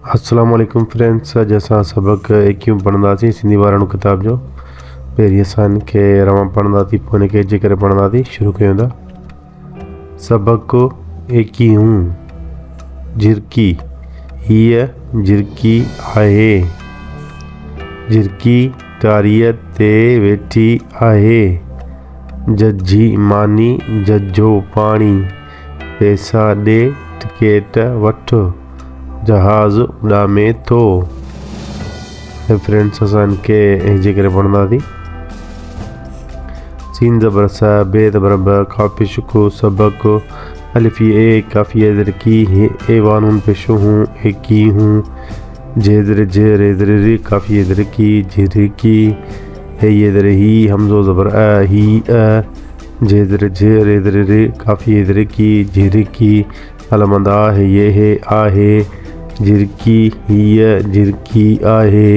अस्सलाम वालेकुम फ्रेंड्स। अॼु असां सबक़ 21 पढ़ंदासीं सिंधी वाराणू किताब जो। पहिरीं असां खे रवां पढ़ंदासीं, पोइ हिनखे अची करे पढ़ंदासीं। शुरू कयूं था। सबक़ 21। झिरकी। हीअ झिरकी आहे। झिरकी टारीअ ते वेठी आहे। जझी मानी जझो पाणी। पैसा ॾे टिकेट वठ। जहाज़ उॾामे थो। फ्रेंड्स असां इनके हिजे करे पढ़ंदासीं। सीन ज़बर स, बे ज़बर ब, काफ़ी शुको सबक। अलिफ़ी ए काफ़ी झिरकी। ए वानून पेशो हूँ ए की हूँ। जेदर जे रेदर रे काफ़ी झिरकी झिरकी। हे ये दर ही हमजो ज़बर अ ही अ। जेदर जे रेदर रे काफ़ी झिरकी झिरकी। अलमंदा है ये है आहे। झिरकी हीअ झिरकी आहे।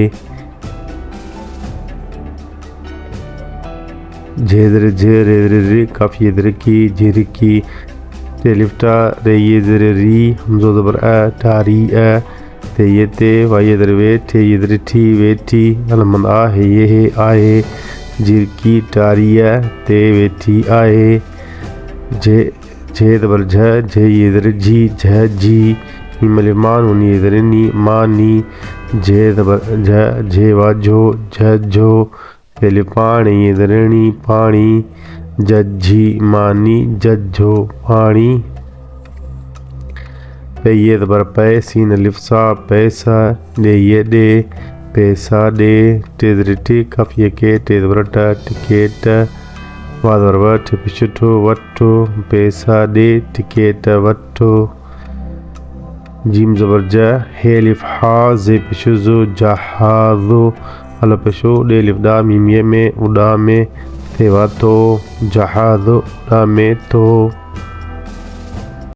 झेदर जे रेदर रे काफ़ी झिरकी झिरकी। टेलिफ्टा रे ये दर री हमजो ज़बर अ टारी अ। ते ये ते वाये दर वे थे ये दर ठी वेठी। अलमंदा है ये है आहे। झिरकी टारीअ ते वेठी आहे। जे दबर झ ये दर जी झ जी। हिमल मान ये दर नी मानी। जे दबर झे वाझो झझो। पहले पानी ये दरणी पानी। जझी मानी जझो पानी। पे ये दबर पै सीन लिफ्सा पैसा। दे ये दे पैसा दे। टे दर टे काफ़ी के टे दबर ट टिकेट। वा दबर वठ पिछठो वठो। पैसा दे टिकेट वठो। जीम ज़बर जा हे लिफ हा जे पिशुजो जहाज़ो। अल पिशो डे लिफ डा मीम ये में उड़ा में थे वातो। जहाज़ उड़ा में तो।